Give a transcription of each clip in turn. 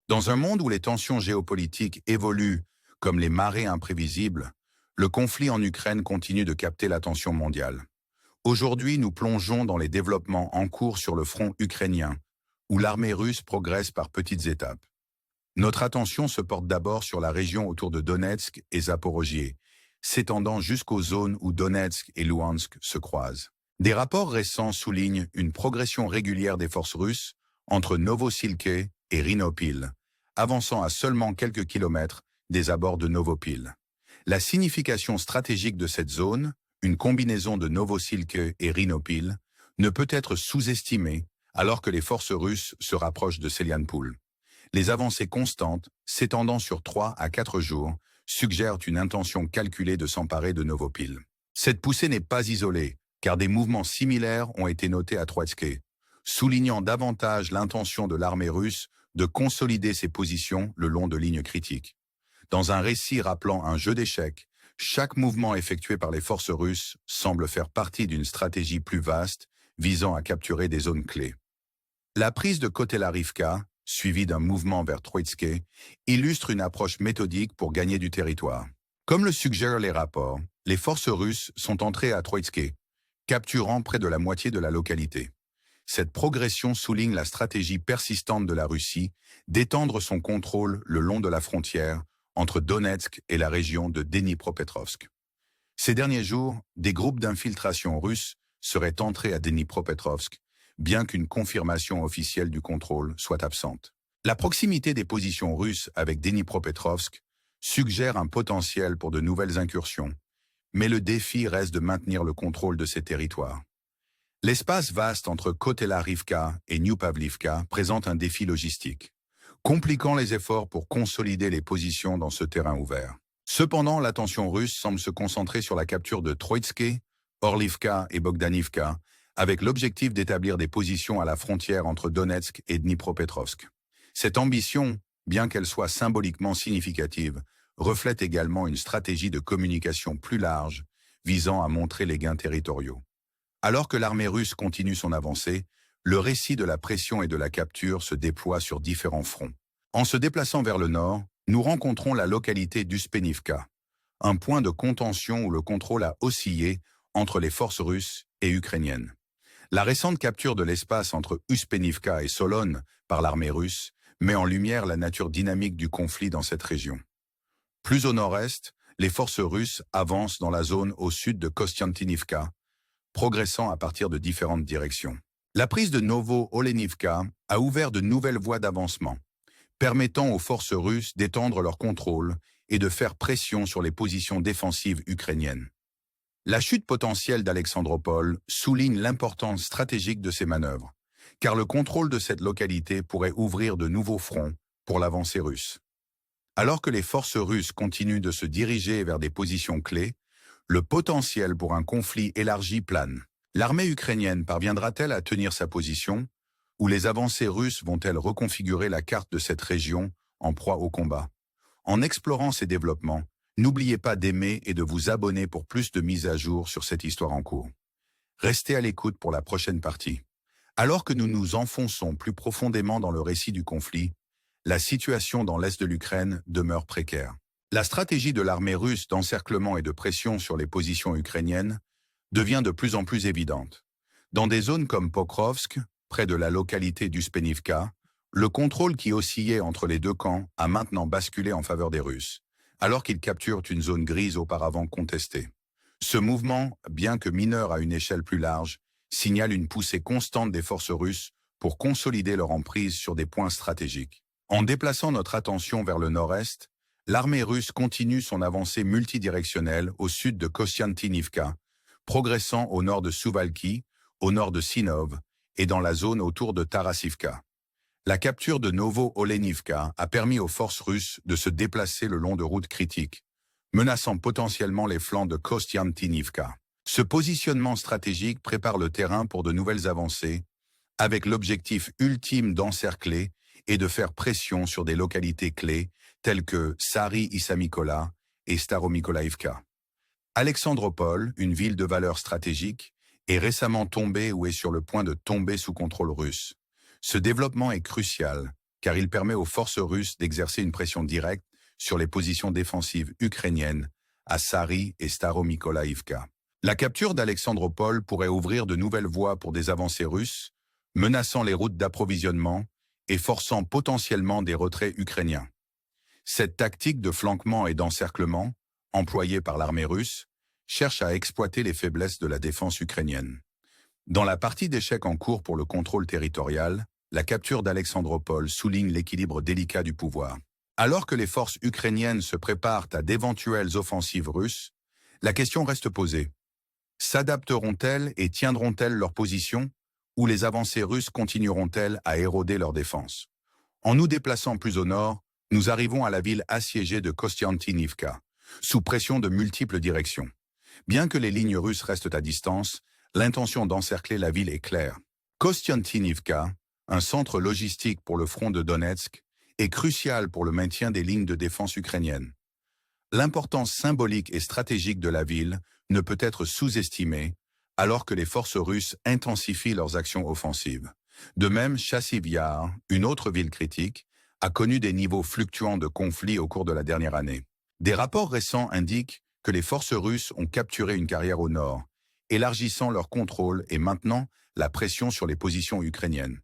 Dans un monde où les tensions géopolitiques évoluent comme les marées imprévisibles, le conflit en Ukraine continue de capter l'attention mondiale. Aujourd'hui, nous plongeons dans les développements en cours sur le front ukrainien, où l'armée russe progresse par petites étapes. Notre attention se porte d'abord sur la région autour de Donetsk et Zaporožier, s'étendant jusqu'aux zones où Donetsk et Luhansk se croisent. Des rapports récents soulignent une progression régulière des forces russes entre Novosilke et Rhinopil, avançant à seulement quelques kilomètres des abords de Novopil. La signification stratégique de cette zone, une combinaison de Novosilke et Rhinopil, ne peut être sous-estimée alors que les forces russes se rapprochent de Selianpoul. Les avancées constantes, s'étendant sur 3 à 4 jours, suggèrent une intention calculée de s'emparer de Novopil. Cette poussée n'est pas isolée, car des mouvements similaires ont été notés à Troitske, soulignant davantage l'intention de l'armée russe de consolider ses positions le long de lignes critiques. Dans un récit rappelant un jeu d'échecs, chaque mouvement effectué par les forces russes semble faire partie d'une stratégie plus vaste visant à capturer des zones clés. La prise de Kotelarivka, suivie d'un mouvement vers Troitske, illustre une approche méthodique pour gagner du territoire. Comme le suggèrent les rapports, les forces russes sont entrées à Troitske, capturant près de la moitié de la localité. Cette progression souligne la stratégie persistante de la Russie d'étendre son contrôle le long de la frontière entre Donetsk et la région de Dnipropetrovsk. Ces derniers jours, des groupes d'infiltration russes seraient entrés à Dnipropetrovsk, bien qu'une confirmation officielle du contrôle soit absente. La proximité des positions russes avec Dnipropetrovsk suggère un potentiel pour de nouvelles incursions, mais le défi reste de maintenir le contrôle de ces territoires. L'espace vaste entre Kotelarivka et New-Pavlivka présente un défi logistique, compliquant les efforts pour consolider les positions dans ce terrain ouvert. Cependant, l'attention russe semble se concentrer sur la capture de Troitske, Orlivka et Bogdanivka, avec l'objectif d'établir des positions à la frontière entre Donetsk et Dnipropetrovsk. Cette ambition, bien qu'elle soit symboliquement significative, reflète également une stratégie de communication plus large, visant à montrer les gains territoriaux. Alors que l'armée russe continue son avancée, le récit de la pression et de la capture se déploie sur différents fronts. En se déplaçant vers le nord, nous rencontrons la localité d'Uspenivka, un point de contention où le contrôle a oscillé entre les forces russes et ukrainiennes. La récente capture de l'espace entre Uspenivka et Solon par l'armée russe met en lumière la nature dynamique du conflit dans cette région. Plus au nord-est, les forces russes avancent dans la zone au sud de Kostiantinivka, progressant à partir de différentes directions. La prise de Novo-Olenivka a ouvert de nouvelles voies d'avancement, permettant aux forces russes d'étendre leur contrôle et de faire pression sur les positions défensives ukrainiennes. La chute potentielle d'Alexandropol souligne l'importance stratégique de ces manœuvres, car le contrôle de cette localité pourrait ouvrir de nouveaux fronts pour l'avancée russe. Alors que les forces russes continuent de se diriger vers des positions clés, le potentiel pour un conflit élargi plane. L'armée ukrainienne parviendra-t-elle à tenir sa position, ou les avancées russes vont-elles reconfigurer la carte de cette région en proie au combat? En explorant ces développements, n'oubliez pas d'aimer et de vous abonner pour plus de mises à jour sur cette histoire en cours. Restez à l'écoute pour la prochaine partie. Alors que nous nous enfonçons plus profondément dans le récit du conflit, la situation dans l'est de l'Ukraine demeure précaire. La stratégie de l'armée russe d'encerclement et de pression sur les positions ukrainiennes devient de plus en plus évidente. Dans des zones comme Pokrovsk, près de la localité d'Uspenivka, le contrôle qui oscillait entre les deux camps a maintenant basculé en faveur des Russes, alors qu'ils capturent une zone grise auparavant contestée. Ce mouvement, bien que mineur à une échelle plus large, signale une poussée constante des forces russes pour consolider leur emprise sur des points stratégiques. En déplaçant notre attention vers le nord-est, l'armée russe continue son avancée multidirectionnelle au sud de Kostiantinivka, progressant au nord de Suwałki, au nord de Sinov et dans la zone autour de Tarasivka. La capture de Novo-Olenivka a permis aux forces russes de se déplacer le long de routes critiques, menaçant potentiellement les flancs de Kostiantinivka. Ce positionnement stratégique prépare le terrain pour de nouvelles avancées, avec l'objectif ultime d'encercler et de faire pression sur des localités clés telles que Sari-Issa-Mykola et Staromykolaïvka. Alexandropol, une ville de valeur stratégique, est récemment tombée ou est sur le point de tomber sous contrôle russe. Ce développement est crucial, car il permet aux forces russes d'exercer une pression directe sur les positions défensives ukrainiennes à Sari et Staromykolaïvka. La capture d'Alexandropol pourrait ouvrir de nouvelles voies pour des avancées russes, menaçant les routes d'approvisionnement et forçant potentiellement des retraits ukrainiens. Cette tactique de flanquement et d'encerclement, employée par l'armée russe, cherche à exploiter les faiblesses de la défense ukrainienne. Dans la partie d'échecs en cours pour le contrôle territorial, la capture d'Alexandropol souligne l'équilibre délicat du pouvoir. Alors que les forces ukrainiennes se préparent à d'éventuelles offensives russes, la question reste posée. S'adapteront-elles et tiendront-elles leur position, ou les avancées russes continueront-elles à éroder leur défense? En nous déplaçant plus au nord, nous arrivons à la ville assiégée de Kostiantynivka, sous pression de multiples directions. Bien que les lignes russes restent à distance, l'intention d'encercler la ville est claire. Kostiantynivka, un centre logistique pour le front de Donetsk, est crucial pour le maintien des lignes de défense ukrainiennes. L'importance symbolique et stratégique de la ville ne peut être sous-estimée, alors que les forces russes intensifient leurs actions offensives. De même, Chassiv Yar, une autre ville critique, a connu des niveaux fluctuants de conflits au cours de la dernière année. Des rapports récents indiquent que les forces russes ont capturé une carrière au nord, élargissant leur contrôle et maintenant la pression sur les positions ukrainiennes.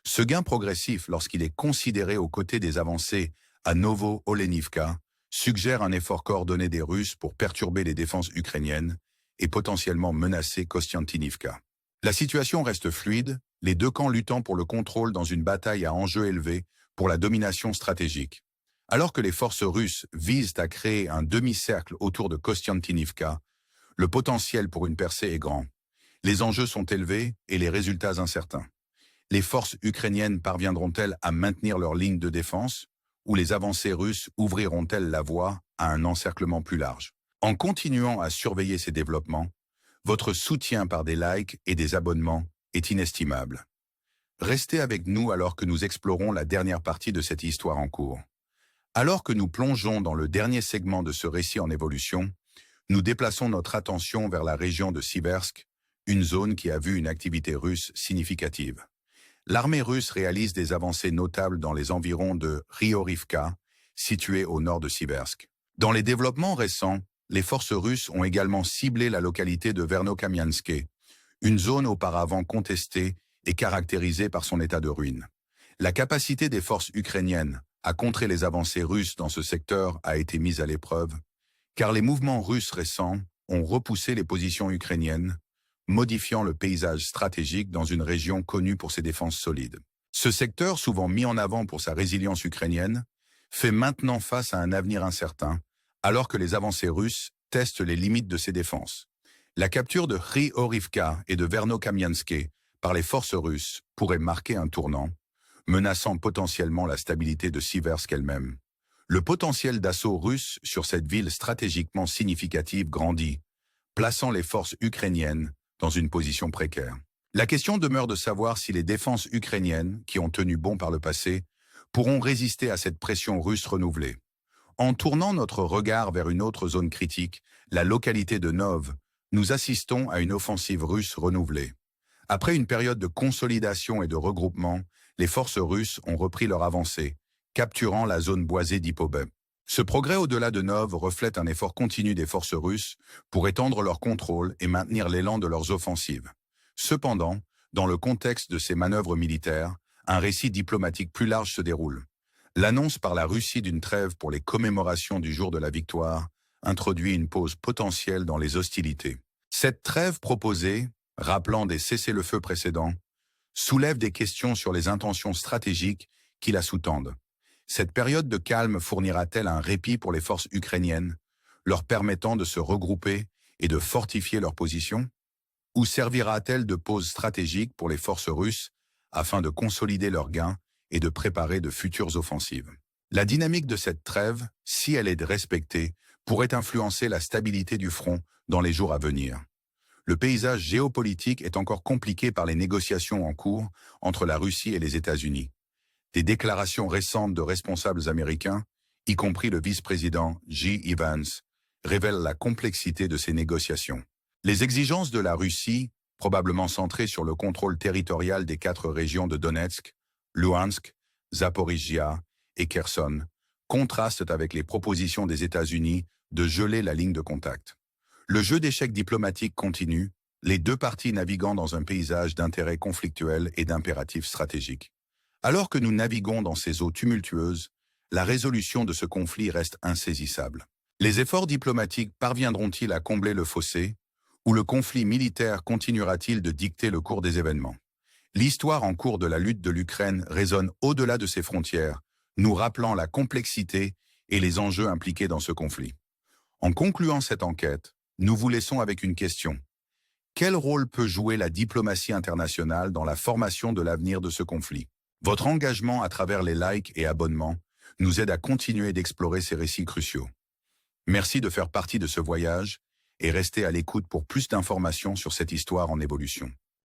Ce gain progressif, lorsqu'il est considéré aux côtés des avancées à Novo-Olenivka, suggère un effort coordonné des Russes pour perturber les défenses ukrainiennes et potentiellement menacer Kostiantynivka. La situation reste fluide, les deux camps luttant pour le contrôle dans une bataille à enjeu élevé pour la domination stratégique. Alors que les forces russes visent à créer un demi-cercle autour de Kostiantynivka, le potentiel pour une percée est grand. Les enjeux sont élevés et les résultats incertains. Les forces ukrainiennes parviendront-elles à maintenir leur ligne de défense, ou les avancées russes ouvriront-elles la voie à un encerclement plus large? En continuant à surveiller ces développements, votre soutien par des likes et des abonnements est inestimable. Restez avec nous alors que nous explorons la dernière partie de cette histoire en cours. Alors que nous plongeons dans le dernier segment de ce récit en évolution, nous déplaçons notre attention vers la région de Siversk, une zone qui a vu une activité russe significative. L'armée russe réalise des avancées notables dans les environs de Ryorivka, située au nord de Siversk. Dans les développements récents, les forces russes ont également ciblé la localité de Vernokamianske, une zone auparavant contestée et caractérisée par son état de ruine. La capacité des forces ukrainiennes à contrer les avancées russes dans ce secteur a été mise à l'épreuve, car les mouvements russes récents ont repoussé les positions ukrainiennes, modifiant le paysage stratégique dans une région connue pour ses défenses solides. Ce secteur, souvent mis en avant pour sa résilience ukrainienne, fait maintenant face à un avenir incertain, alors que les avancées russes testent les limites de ses défenses. La capture de Ryorivka et de Vernokamianske par les forces russes pourrait marquer un tournant, menaçant potentiellement la stabilité de Siversk elle-même. Le potentiel d'assaut russe sur cette ville stratégiquement significative grandit, plaçant les forces ukrainiennes dans une position précaire. La question demeure de savoir si les défenses ukrainiennes, qui ont tenu bon par le passé, pourront résister à cette pression russe renouvelée. En tournant notre regard vers une autre zone critique, la localité de Nov, nous assistons à une offensive russe renouvelée. Après une période de consolidation et de regroupement, les forces russes ont repris leur avancée, capturant la zone boisée d'Ipobé. Ce progrès au-delà de Nov reflète un effort continu des forces russes pour étendre leur contrôle et maintenir l'élan de leurs offensives. Cependant, dans le contexte de ces manœuvres militaires, un récit diplomatique plus large se déroule. L'annonce par la Russie d'une trêve pour les commémorations du jour de la victoire introduit une pause potentielle dans les hostilités. Cette trêve proposée, rappelant des cessez-le-feu précédents, soulève des questions sur les intentions stratégiques qui la sous-tendent. Cette période de calme fournira-t-elle un répit pour les forces ukrainiennes, leur permettant de se regrouper et de fortifier leur position? Ou servira-t-elle de pause stratégique pour les forces russes afin de consolider leurs gains et de préparer de futures offensives? La dynamique de cette trêve, si elle est respectée, pourrait influencer la stabilité du front dans les jours à venir. Le paysage géopolitique est encore compliqué par les négociations en cours entre la Russie et les États-Unis. Des déclarations récentes de responsables américains, y compris le vice-président J. Evans, révèlent la complexité de ces négociations. Les exigences de la Russie, probablement centrées sur le contrôle territorial des 4 régions de Donetsk, Luhansk, Zaporizhia et Kherson, contrastent avec les propositions des États-Unis de geler la ligne de contact. Le jeu d'échecs diplomatique continue, les deux parties naviguant dans un paysage d'intérêts conflictuels et d'impératifs stratégiques. Alors que nous naviguons dans ces eaux tumultueuses, la résolution de ce conflit reste insaisissable. Les efforts diplomatiques parviendront-ils à combler le fossé, ou le conflit militaire continuera-t-il de dicter le cours des événements? L'histoire en cours de la lutte de l'Ukraine résonne au-delà de ses frontières, nous rappelant la complexité et les enjeux impliqués dans ce conflit. En concluant cette enquête, nous vous laissons avec une question. Quel rôle peut jouer la diplomatie internationale dans la formation de l'avenir de ce conflit? Votre engagement à travers les likes et abonnements nous aide à continuer d'explorer ces récits cruciaux. Merci de faire partie de ce voyage et restez à l'écoute pour plus d'informations sur cette histoire en évolution.